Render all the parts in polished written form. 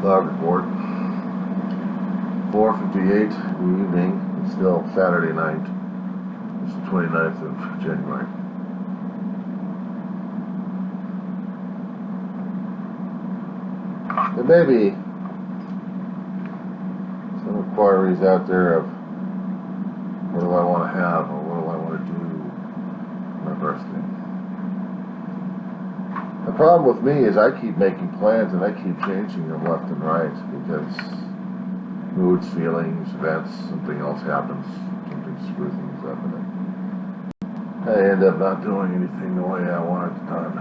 Log report. 4:58 in the evening. It's still Saturday night. It's the 29th of January. There may be some inquiries out there of what do I want to have or what do I want to do for my birthday. The problem with me is I keep making plans and I keep changing them left and right because moods, feelings, events, something else happens, something screws things up, and I end up not doing anything the way I want it done.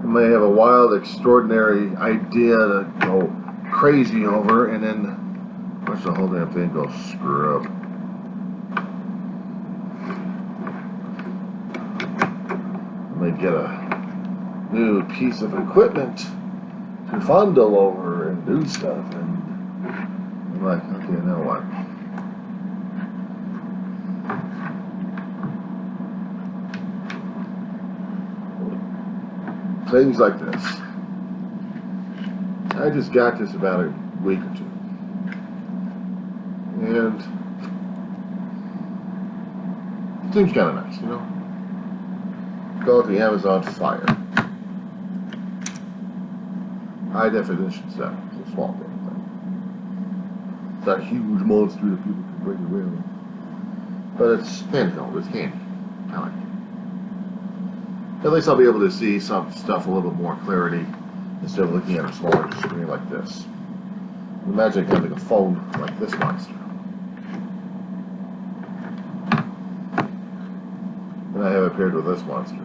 I may have a wild, extraordinary idea to go crazy over, and then watch the whole damn thing go screw up. I may get a new piece of equipment to fondle over and do stuff, and I'm like, okay, now what? Things like this. I just got this about a week or two, and it seems kind of nice, you know? Call it the Amazon Fire. High definition stuff. It's a small thing. It's not a huge monster that people can bring around. But it's handheld. It's handy. I like it. At least I'll be able to see some stuff a little bit more clarity instead of looking at a smaller screen like this. Imagine having a phone like this monster. And I have it paired with this monster.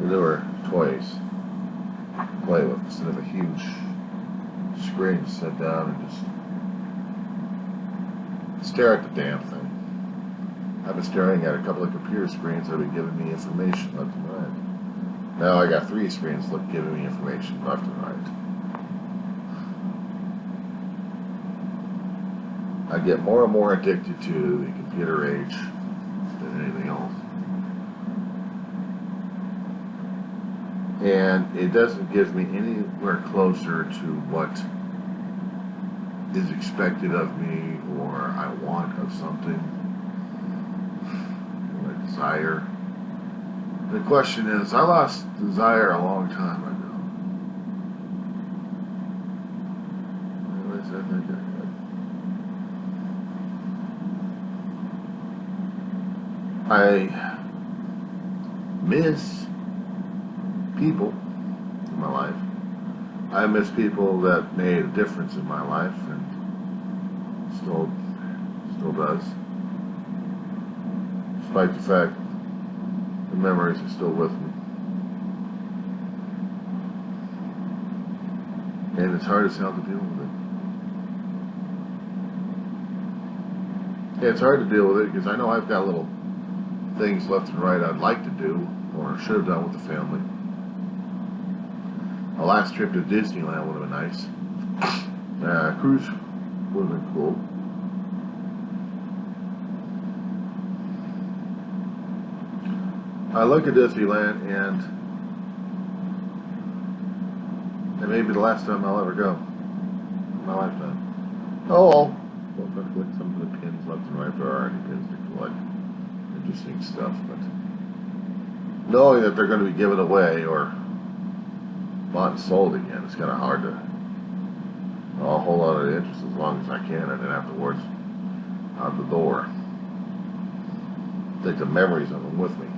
There were toys to play with instead of a huge screen to sit down and just stare at the damn thing. I've been staring at a couple of computer screens that have been giving me information left and right. Now I got 3 screens giving me information left and right. I get more and more addicted to the computer age than anything else. And it doesn't give me anywhere closer to what is expected of me or I want of something, or I desire. The question is, I lost desire a long time ago. I miss people in my life. I miss people that made a difference in my life and still does. Despite the fact the memories are still with me. And it's hard as hell to deal with it. Yeah, it's hard to deal with it because I know I've got little things left and right I'd like to do or should have done with the family. A last trip to Disneyland would have been nice. Cruise would have been cool. I look at Disneyland and it may be the last time I'll ever go in my lifetime. Oh, I'll try to collect some of the pins left and right. There are any pins to collect. Interesting stuff, but knowing that they're going to be given away or bought and sold again, it's kind of hard to. I'll hold on to the interest as long as I can, and then afterwards, out the door. Take the memories of them with me.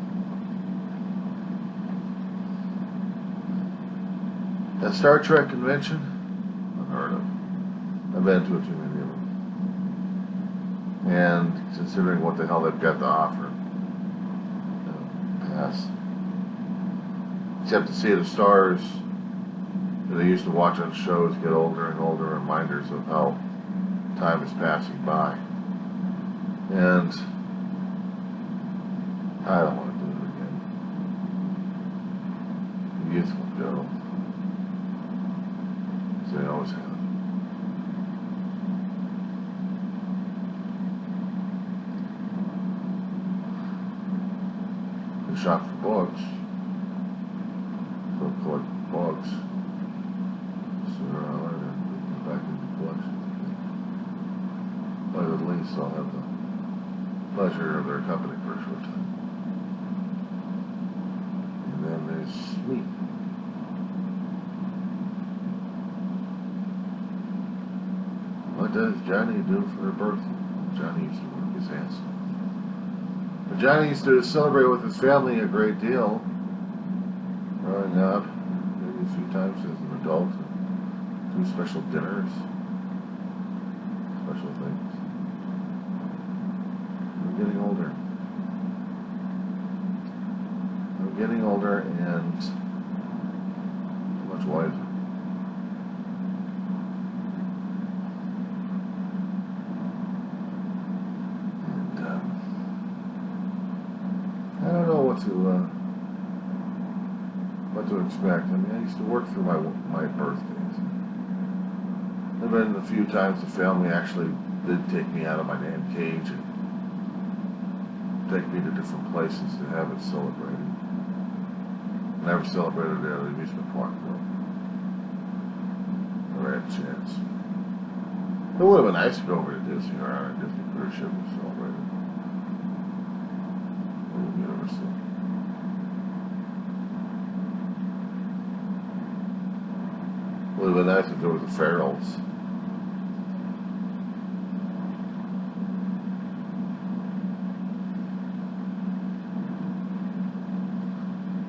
That Star Trek convention, unheard of. I've been to too many of them, and considering what the hell they've got to offer, pass. Except to see the stars that I used to watch on shows get older and older, reminders of how time is passing by. And I don't want to do it again. The youth will go, as they always have. shop for books. So collect books. Sooner or later, get back into collections again. But at least I'll have the pleasure of their company for a short time. And then there's me. What does Johnny do for her birthday? Johnny used to work his ass off. But Johnny used to celebrate with his family a great deal. Growing up, maybe a few times as an adult. Do special dinners. Special things. I'm getting older. I'm getting older and much wiser. I don't know what to expect. I mean, I used to work through my birthdays. There have been a few times the family actually did take me out of my damn cage and take me to different places to have it celebrated. Never celebrated it at an amusement park though. Never had a chance. It would have been nice to go over to Disney or on a Disney cruise ship and celebrate it. Universal. Would have been nice if there was a Farrell's.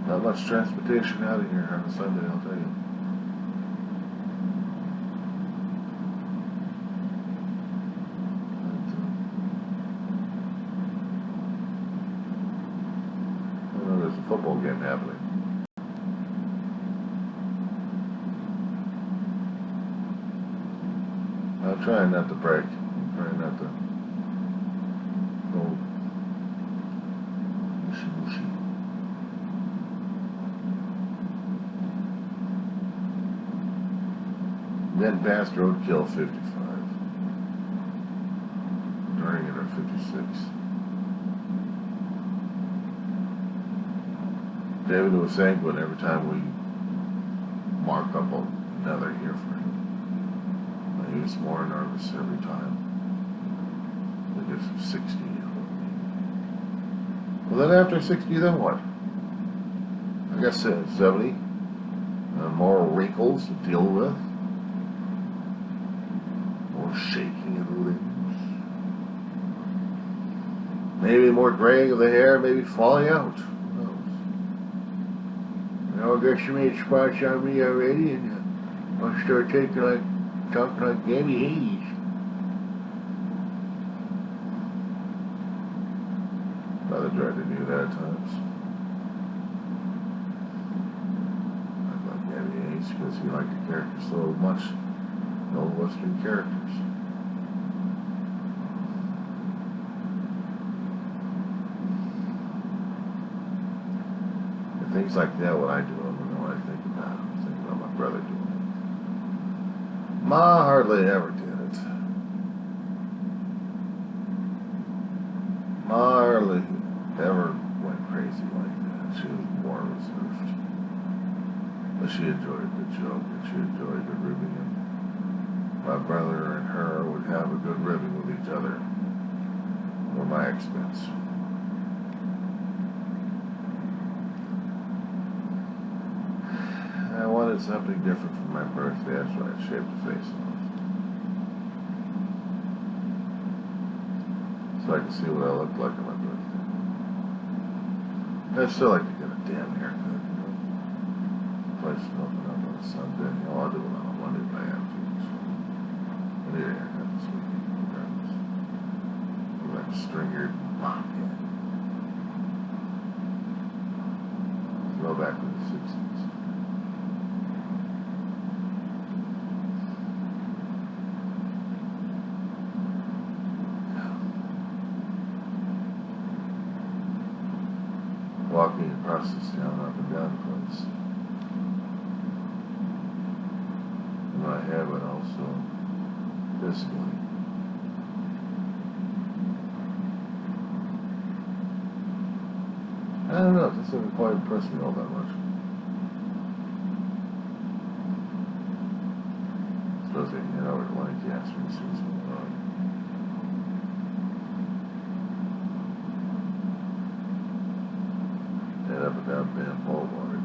Not much transportation out of here on a Sunday, I'll tell you. There's a football game happening. I'm trying not to break. I'm trying not to go mushy. Then past roadkill 55. During it at 56. David was sanguine every time we mark up another year for him. He was more nervous every time. I guess 60. Well, then after 60, then what? I guess 70. More wrinkles to deal with. More shaking of the limbs. Maybe more graying of the hair, maybe falling out. Who knows? I guess you made spots on me already, and I'll start talking like Gabby Hayes. Brother tried to do that at times. I like Gabby Hayes because he liked the characters so much. The old Western characters. And things like that, what I do, I don't know what I think about. I think about my brother doing it. Ma hardly ever did it. Ma hardly ever went crazy like that. She was more reserved. But she enjoyed the joke and she enjoyed the ribbing. And my brother and her would have a good ribbing with each other for my expense. I wanted something different for my birthday. That's why I shaved the face off. So I can see what I look like on my birthday. I'd still like to get a damn haircut, you know. Place to open up on a Sunday. You know, I'll do it on a Monday if I have to. So I need a haircut this weekend, regardless. I'm like a stringered mop head. Go back to the 60s. Walking across this town, up and down the place. And I have it also physically. I don't know, it doesn't quite impress me all that much. Especially, you know, like, yeah, it's really serious going on. And up and down Van Boulevard.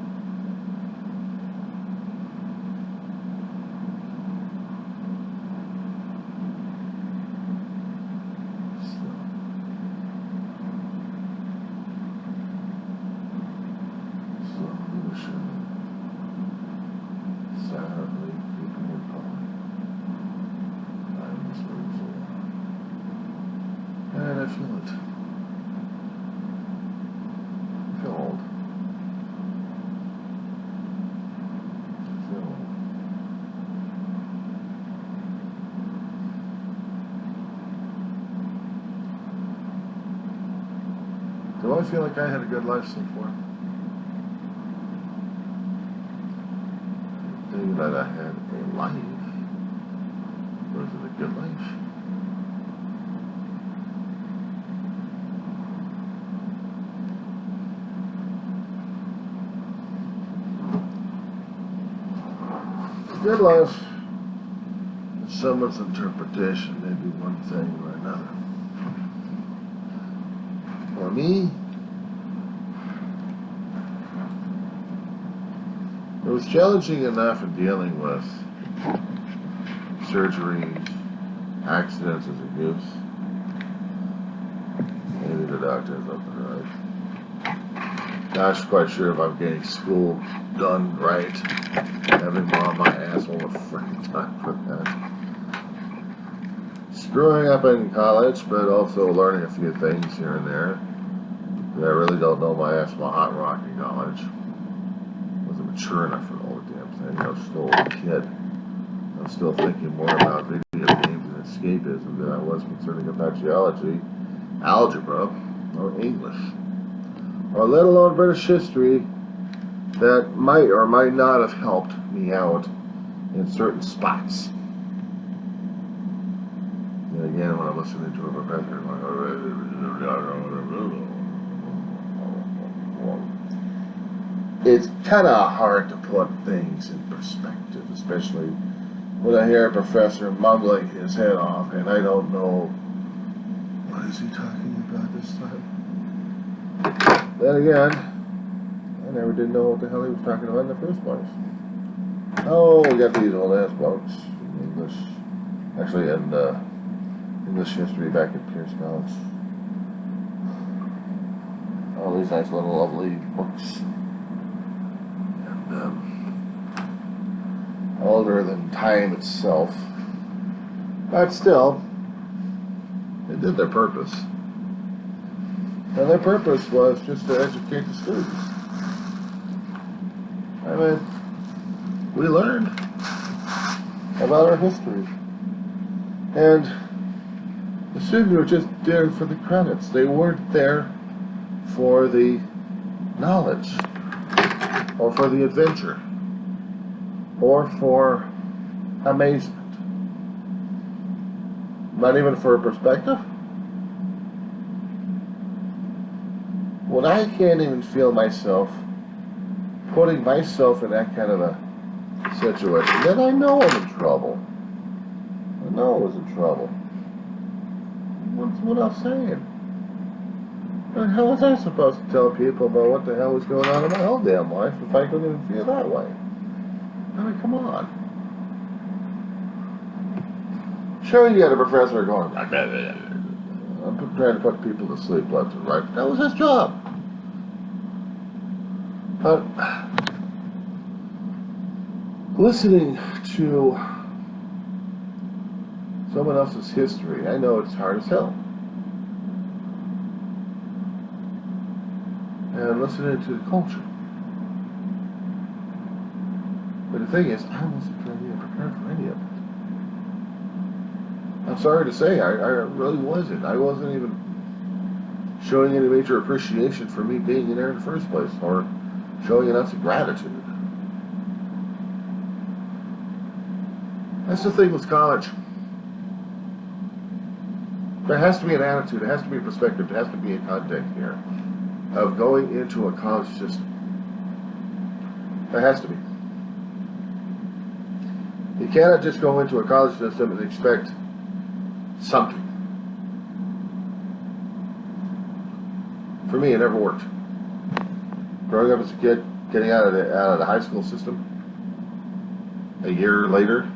Sadly, keeping it going. I'm just moving along. And I feel it. I feel old. I feel old. Do I feel like I had a good life so far? Thinking that I had a life. Was it a good life? Good life, in someone's interpretation, may be one thing or another. For me, it was challenging enough in dealing with surgeries, accidents as a youth. Maybe the doctor has something right. Not quite sure if I'm getting school done right. Having mom my ass all the freaking time for that. Screwing up in college, but also learning a few things here and there. I really don't know my ass my hot rock in college. Wasn't mature enough for all the damn thing. I was still a kid. I was still thinking more about video games and escapism than I was concerning about geology, algebra, or English. Or let alone British history that might or might not have helped me out in certain spots. And again, when I'm listening to a professor, it's kind of hard to put things in perspective, especially when I hear a professor mumbling his head off and I don't know what is he talking about this time. Then again, I never did know what the hell he was talking about in the first place. Oh, we got these old ass books in English, actually in English history back in Pierce College. All these nice little lovely books. And older than time itself. But still, they did their purpose. And their purpose was just to educate the students. I mean, we learned about our history. And the students were just there for the credits. They weren't there for the knowledge, or for the adventure, or for amazement. Not even for a perspective. When I can't even feel myself putting myself in that kind of a situation, then I know I'm in trouble. I know I was in trouble. What's what I'm saying? And how was I supposed to tell people about what the hell was going on in my whole damn life if I couldn't even feel that way? I mean, come on. Sure, you got a professor going, I'm trying to put people to sleep left and right. That was his job. But listening to someone else's history, I know it's hard as hell. And listening to the culture. But the thing is, I wasn't ready or prepared for any of it. I'm sorry to say, I really wasn't. I wasn't even showing any major appreciation for me being in there in the first place, or showing an ounce of gratitude. That's the thing with college. There has to be an attitude, there has to be a perspective, there has to be a content here. of going into a college system. There has to be. You cannot just go into a college system and expect something. For me, it never worked. Growing up as a kid, getting out of the high school system, a year later,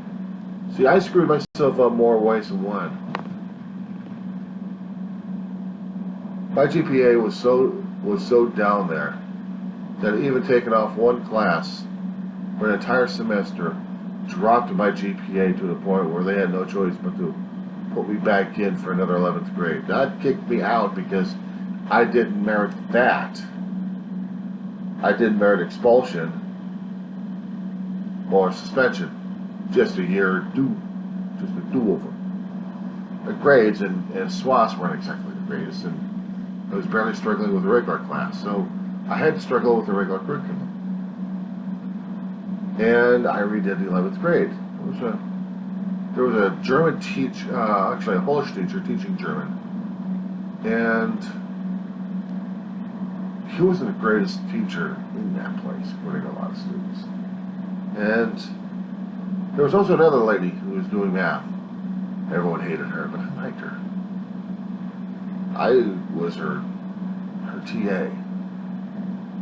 see, I screwed myself up more ways than one. My GPA was so down there that even taking off one class for an entire semester dropped my GPA to the point where they had no choice but to put me back in for another 11th grade. That kicked me out because I didn't merit that. I didn't merit expulsion or suspension. Just a year just a do-over. The grades and SWAS weren't exactly the greatest, and I was barely struggling with a regular class, so I had to struggle with the regular curriculum. And I redid the 11th grade. There was a German actually a Polish teacher teaching German, and he wasn't the greatest teacher in that place, according to a lot of students. And there was also another lady who was doing math. Everyone hated her, but I liked her. I was her TA,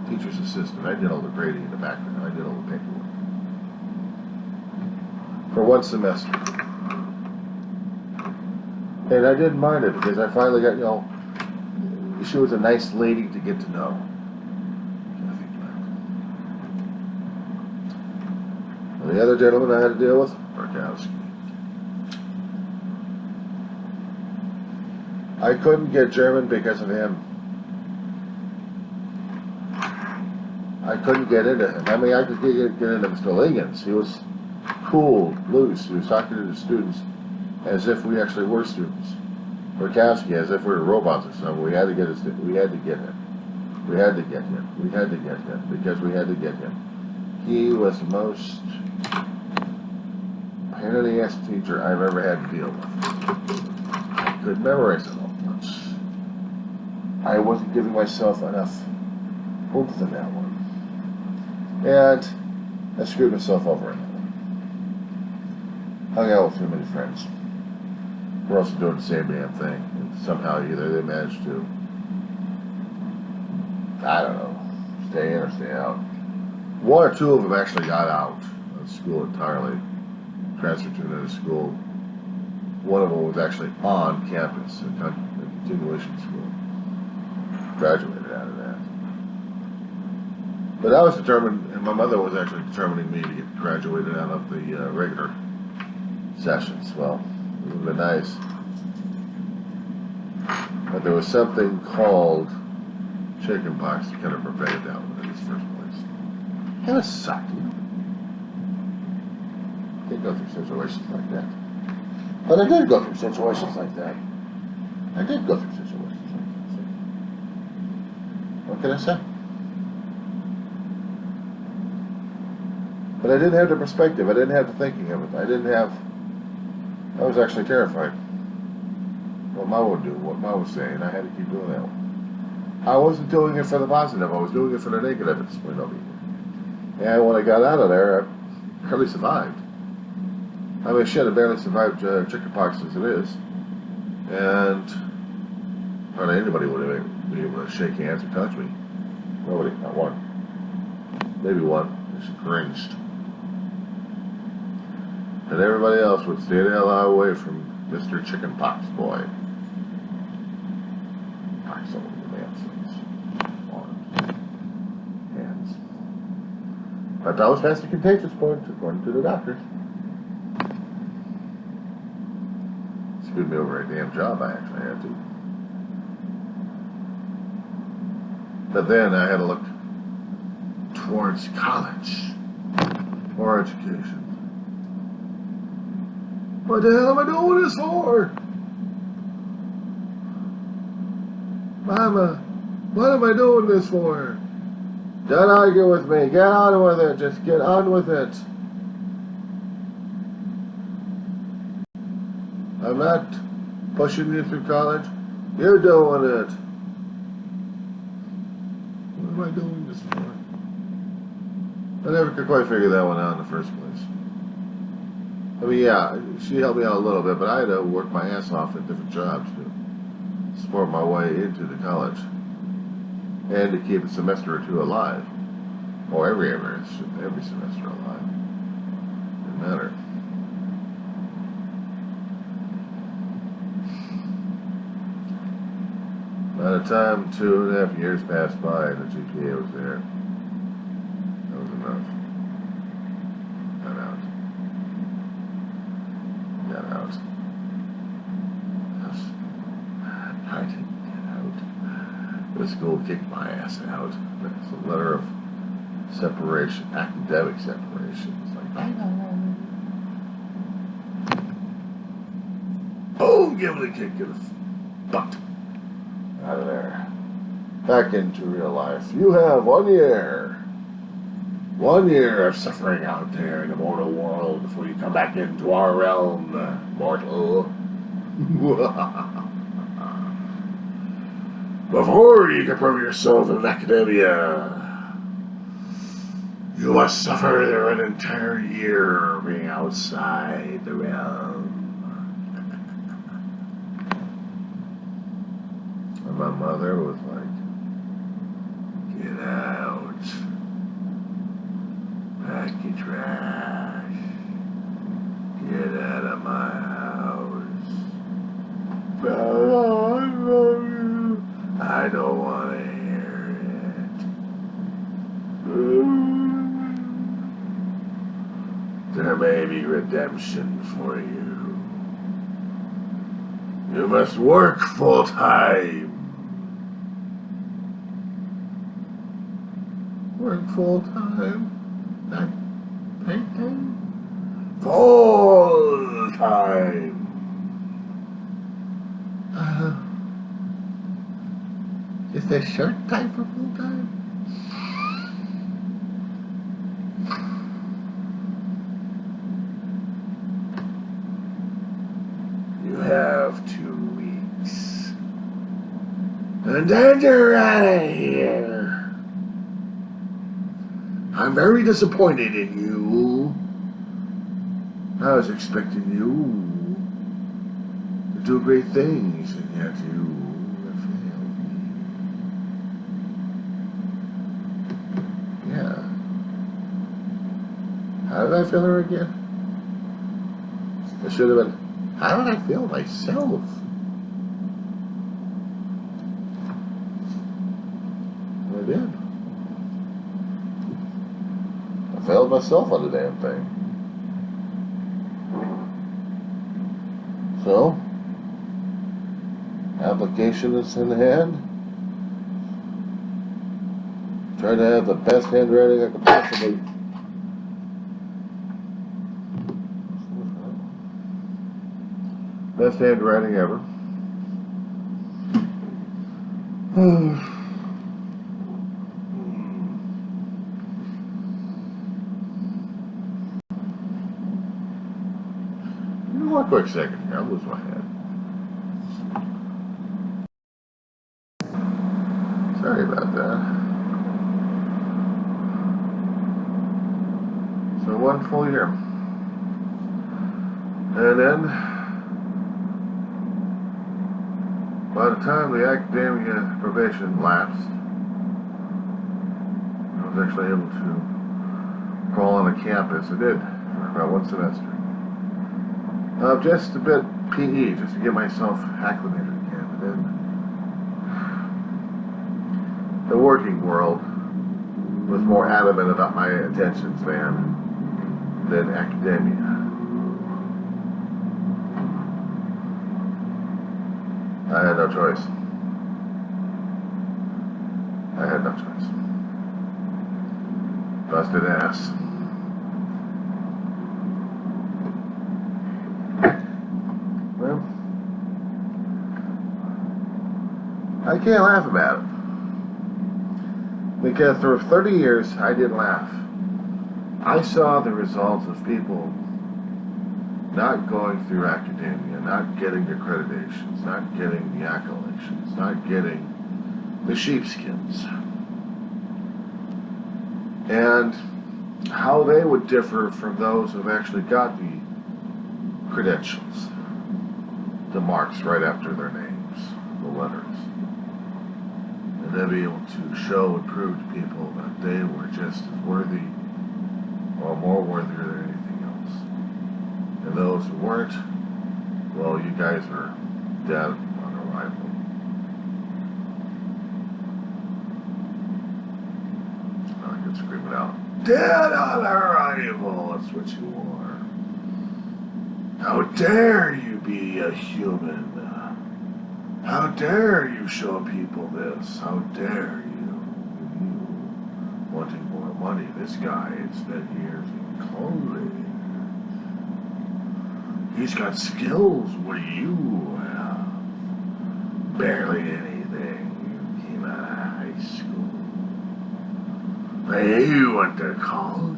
teacher's assistant. I did all the grading in the background. I did all the paperwork. For one semester. And I didn't mind it because I finally got, she was a nice lady to get to know. And the other gentleman I had to deal with, Markowski. I couldn't get German because of him. I couldn't get into him. I mean, I could get into Mr. Liggins. He was cool, loose. He was talking to the students as if we actually were students. Markowski as if we were robots or something. We had to get him. We had to get him because we had to get him. He was the most pain in the ass teacher I've ever had to deal with. I could memorize it all once. I wasn't giving myself enough oomph in that one. And I screwed myself over in that one. Hung out with too many friends. We're also doing the same damn thing. And somehow either they managed to, I don't know, stay in or stay out. One or two of them actually got out of school entirely. Transferred to another school. One of them was actually on campus, a continuation school. Graduated out of that. But I was determined, and my mother was actually determining me to get graduated out of the regular sessions. Well, it would have been nice. But there was something called chickenpox that kind of prevented that one in its first place. Kind of sucked, you know? Didn't go through situations like that. But I did go through situations like that. What can I say? But I didn't have the perspective. I didn't have the thinking of it. I was actually terrified. What Mom would do, what Mom was saying, I had to keep doing that one. I wasn't doing it for the positive. I was doing it for the negative at this point of it. And when I got out of there, I barely survived. I mean, shit, I barely survived chickenpox as it is. And hardly anybody would have been able to shake hands or touch me. Nobody, not one. Maybe one. She cringed. And everybody else would stay the hell away from Mr. Chickenpox Boy. Pox all over the man's arms, hands. But that was past the contagious point, according to the doctors. Screwed me over a damn job I actually had to. But then I had to look towards college or education. What the hell am I doing this for? Mama, what am I doing this for? Don't argue with me. Get on with it. Just get on with it. I'm not pushing you through college. You're doing it. doing this for? I never could quite figure that one out in the first place. I mean, yeah, she helped me out a little bit, but I had to work my ass off at different jobs to support my way into the college and to keep a semester or two alive, or every semester alive. Didn't matter. By the time 2.5 years passed by and the GPA was there, that was enough. Got out. I didn't get out. The school kicked my ass out. It's a letter of separation, academic separation. It's like, bye bye. Boom! Give it a kick in the butt. Out of there. Back into real life. You have 1 year. 1 year of suffering out there in the mortal world before you come back into our realm, mortal. Before you can prove yourself in academia, you must suffer an entire year being outside the realm. And my mother was like, get out. Pack your trash. Get out of my house. No, I love you. I don't want to hear it. There may be redemption for you. You must work full time. Work full time? Not part-time? Full time. Is there short time for full time? You have 2 weeks. And then you're out of here. I'm very disappointed in you. I was expecting you to do great things, and yet you have failed me. Yeah. How did I feel her again? It should have been, how did I feel myself? I did. I failed myself on the damn thing. So, application is in hand. Try to have the best handwriting I could possibly. Best handwriting ever. One quick second here, I'll lose my head. Sorry about that. So 1 full year. And then, by the time the academia probation lapsed, I was actually able to crawl on a campus. I did, for about 1 semester. Just a bit PE, just to get myself acclimated again. And then the working world was more adamant about my attention span than academia. I had no choice. I had no choice. Busted ass. Well, I can't laugh about it. Because for 30 years, I didn't laugh. I saw the results of people not going through academia, not getting the accreditations, not getting the accolades, not getting the sheepskins. and how they would differ from those who've actually got the credentials, the marks right after their names, the letters. And they'd be able to show and prove to people that they were just as worthy or more worthy than anything else. And those who weren't, well, you guys are dead on arrival. I could scream it out. Dead on arrival, that's what you are. How dare you be a human? How dare you show people this? How dare you? Wanting more money. This guy had spent years in college. He's got skills. What do you have? Barely anything. You came out of high school. But you went to college.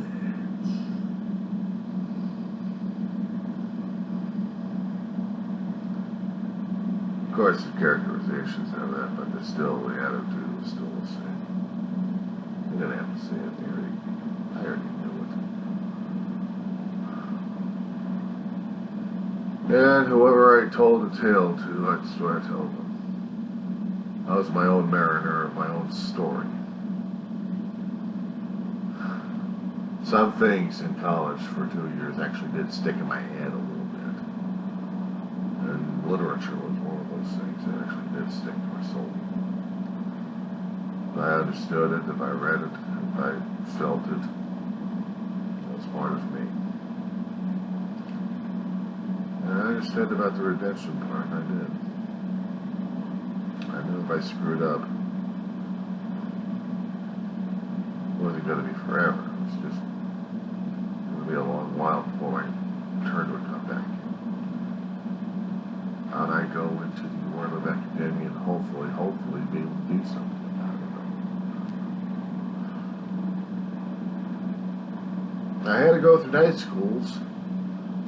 Of course, the characterizations have that, but the attitude is still the same. You didn't have to say it. I already knew it. And whoever I told the tale to, that's what I told them. I was my own mariner of my own story. Some things in college for 2 years actually did stick in my head a little bit. And literature was one of those things that actually did stick to my soul. If I understood it, if I read it, if I felt it, it was part of me. And I understood about the redemption part, and I did. I knew if I screwed up, it wasn't going to be forever. It was just going to be a long while before my turn would come back. How'd I go into the world of academia and hopefully be able to do something about it? I had to go through night schools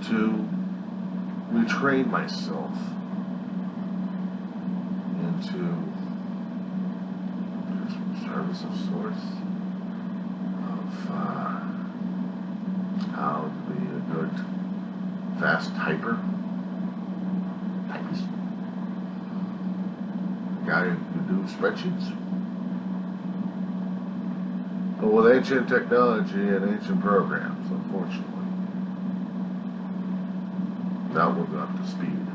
to retrain myself into service of sorts, of how to be a good fast typist, a guy who can do spreadsheets. But with ancient technology and ancient programs, unfortunately, not moving up to speed.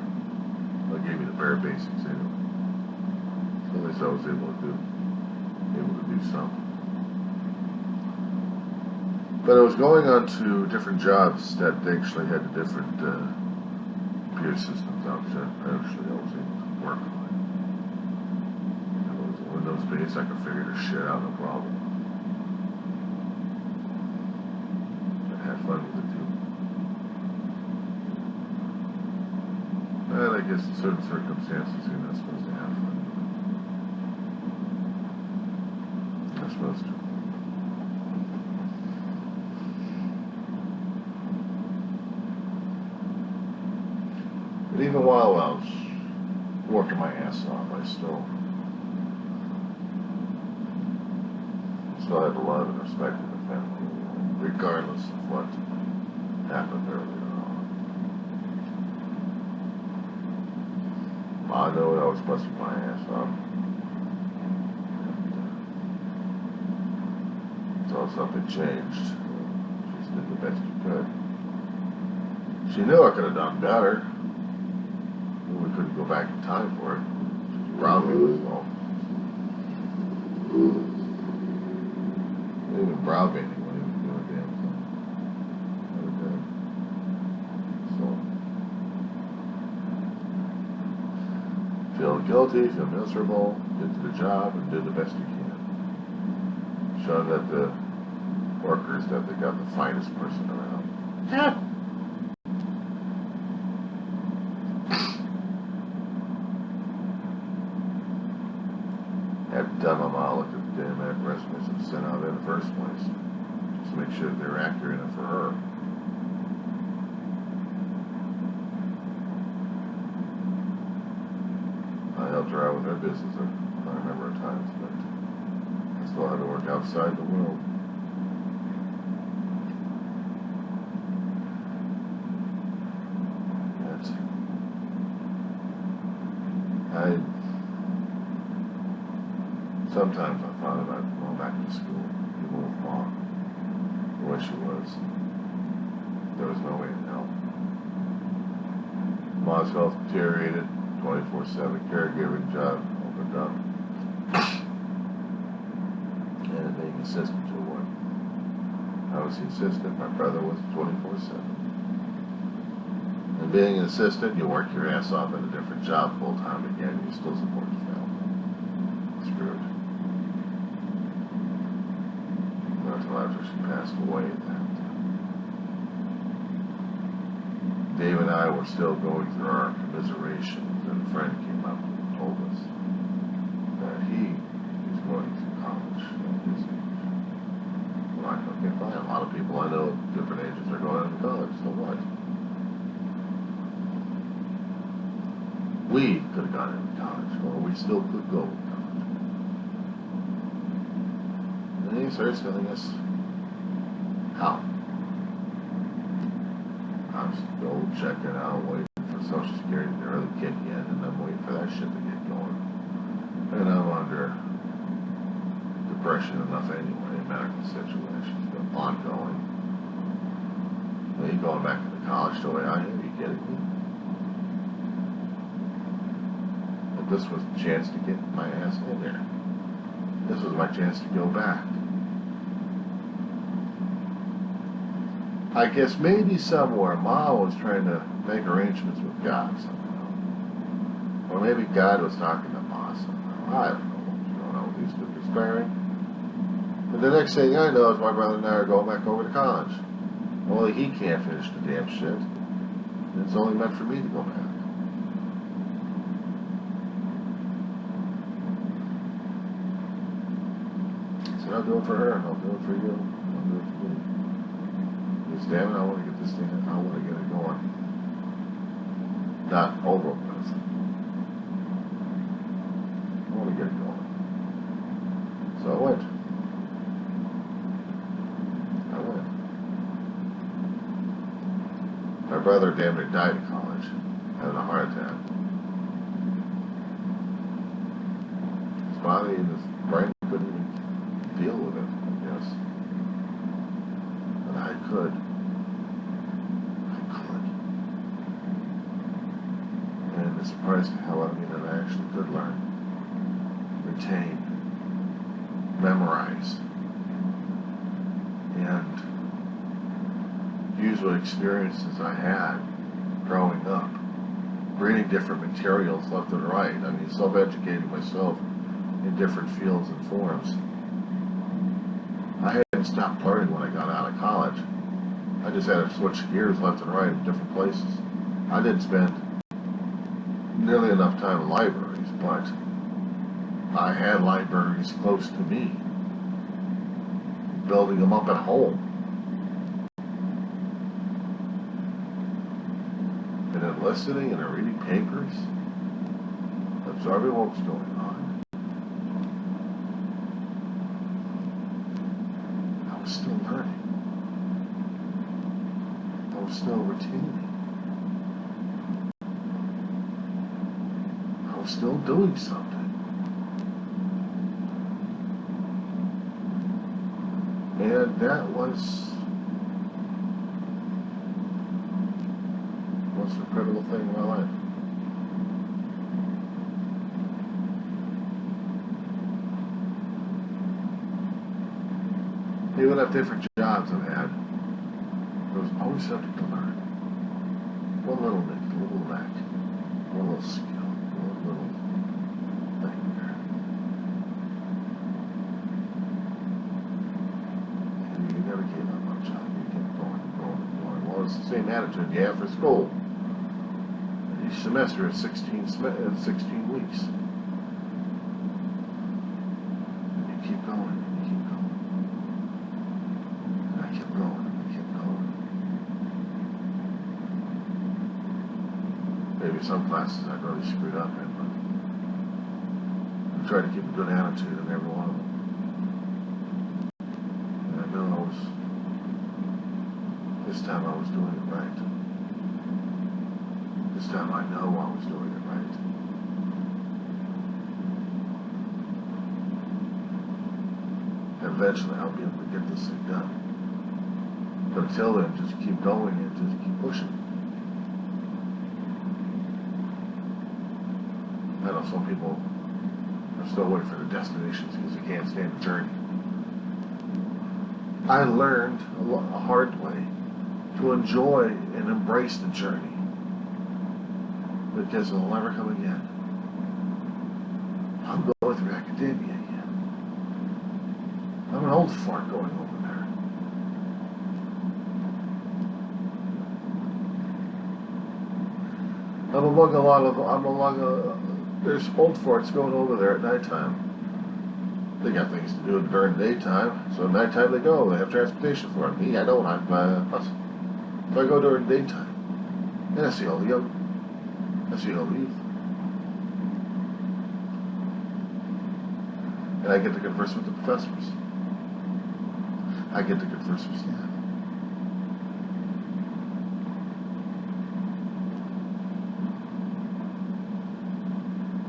They gave me the bare basics anyway. So at least I was able to do something. But I was going on to different jobs that actually had the different computer systems out there. I was able to work on it. If it was Windows-based, I could figure the shit out, no problem. And have fun with it too. And I guess in certain circumstances, you're not supposed to have fun. You're not supposed to. But even while I was working my ass off, I still had love and respect for the family, regardless of what happened earlier on. I know that I was busting my ass off. Until something changed. She just did the best she could. She knew I could have done better. We couldn't go back in time for it. She robbed me was all. They even browbeating when he was doing a damn thing. So, feel guilty, feel miserable, get to the job, and do the best you can. Show that the workers that they got the finest person around. Yeah. Have done them all at the damn resumes and sent out in the first place. Just to make sure that they're accurate enough for her. I helped her out with her business a number of times, but I still had to work outside the world. I sometimes I thought about going back to school, even with Mom, the way she was. There was no way in hell. Mom's health deteriorated, 24/7 caregiving job opened up, and being assistant to work. I was the assistant, my brother was 24/7. And being an assistant, you work your ass off at a different job full time again, you still support your family. Screwed. Not until after she passed away that Dave and I were still going through our commiserations, and a friend came up and told us that he is going to college at his age. I'm like, okay, fine. A lot of people I know at different ages are going to college, so what? We could have gone into college, or we still could go to college. And he starts telling us how. I'm still checking out, waiting for Social Security to really kick in, and I'm waiting for that shit to get going. And I'm under depression enough anyway, medical situations, but ongoing. And you going back to college the way I am, are you kidding me? But this was the chance to get my ass in there. This was my chance to go back. I guess maybe somewhere Mom was trying to make arrangements with God somehow. Or maybe God was talking to Ma somehow. I don't know what was going on with these two conspiring. And the next thing I know is my brother and I are going back over to college. Only he can't finish the damn shit. And it's only meant for me to go back. So I'll do it for her, and I'll do it for you, and I'll do it for you. Because damn it, I want to get this thing, I want to get it going. Not over with. I want to get it going. So I went. My brother damn near died in college, having a heart attack. His body and his brain couldn't even deal with it, I guess. But I could. And it's surprising how I actually could learn, retain, memorize, and use what experiences I had growing up, reading different materials left and right. I mean, self-educating myself in different fields and forms. I hadn't stopped learning when I got out of college. I just had to switch gears left and right in different places. I didn't spend nearly enough time in libraries, but I had libraries close to me, building them up at home. And then listening and reading papers, observing what was going on. I was still learning. I was still retaining. I was still doing something. And that was the most incredible thing in my life. Even at different jobs I've had, there was always something to learn. One little nick, a little knack, one little skill, one little thing there. And you never gave up on a job. You kept going and going and going. Well, it's the same attitude you have for school. Each semester is 16 weeks. And you keep going and you keep going. And I kept going and I kept going. Maybe some classes I really screwed up in, but I tried to keep a good attitude in every one of them. And I know this time I was doing it right. This time I know I was doing it right. eventually I'll be able to get this thing done. But until then, just keep going and just keep pushing. I know some people are still waiting for the destinations because they can't stand the journey. I learned a hard way to enjoy and embrace the journey because it'll never come again. I'm going through academia again. I'm an old fart going over there. There's old farts going over there at nighttime. They got things to do during the daytime, so at nighttime they go. They have transportation for it. Me, I don't. I'm bus. So I go during the daytime, and I see all the young. I see all the youth, and I get to converse with the professors. I get to converse with staff.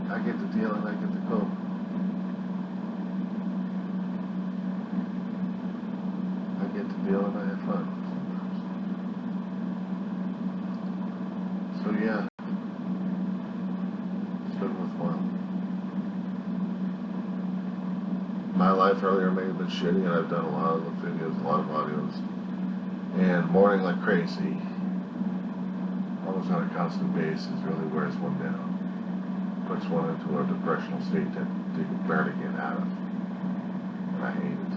I get to deal and I get to cope. I get to deal and I have fun sometimes. So yeah, it's been worthwhile. My life earlier may have been shitty, and I've done a lot of videos, a lot of audios, and mourning like crazy, almost on a constant basis, really wears one down. Puts one into a depressional state that you can barely get out of. And I hate it.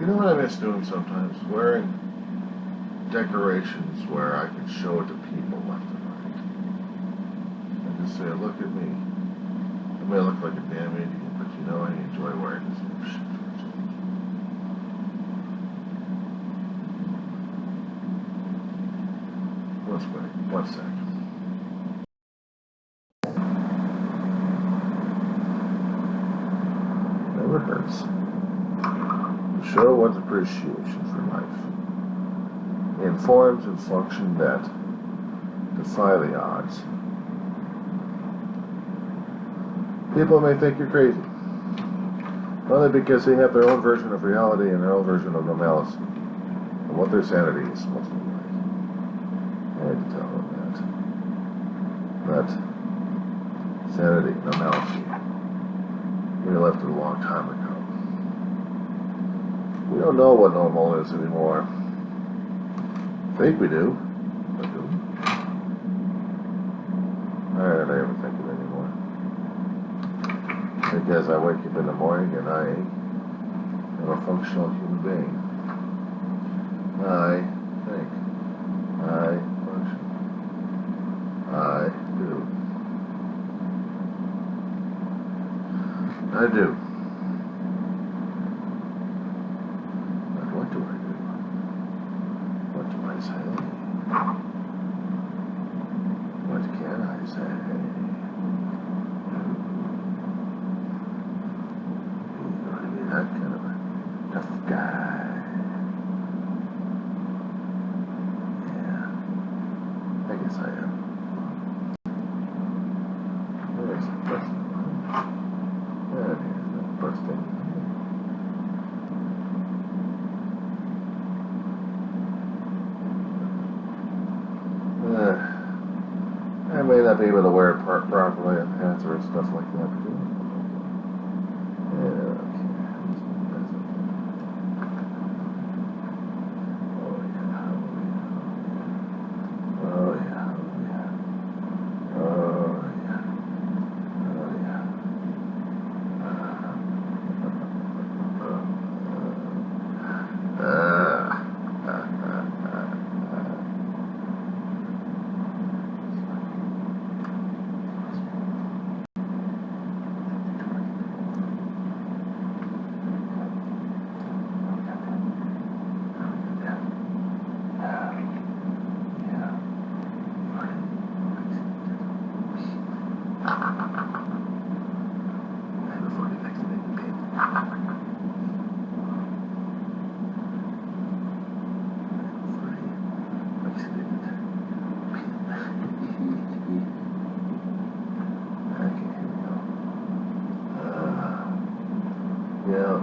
You know what I miss doing sometimes? Wearing decorations where I can show it to people left and right. And just say, look at me. I may look like a damn idiot, but you know I enjoy wearing this new shit for a change. One second. Never hurts to show one's appreciation for life in forms and function that defy the odds. People may think you're crazy, only because they have their own version of reality and their own version of normalcy, and what their sanity is supposed to be like. I had to tell them that sanity, normality, we left it a long time ago. We don't know what normal is anymore. I think we do. But do we? I don't ever think of it anymore. Because I wake up in the morning and I am a functional human being. I think. I function. I do. I do. But what do I do? What do I say? What can I say? You're going to be that kind of a tough guy. Yeah. I guess I am. There's a busting one. There it is, no busting. I may not be able to wear it properly and answer and stuff like that, but yeah, okay. Oh yeah, oh yeah, oh yeah.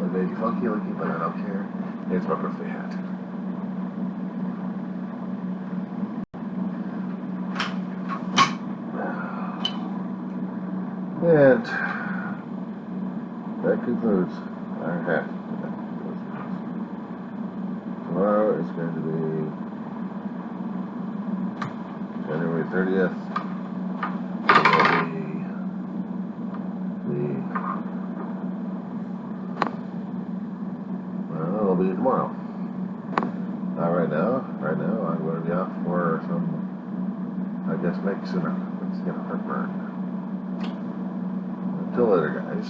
It may be funky looking, but I don't care. It's my birthday hat. And that concludes our hat. Tomorrow is going to be January 30th. It'll be tomorrow. Right now I'm going to be off for some, I guess, Mexican heartburn. Until later, guys.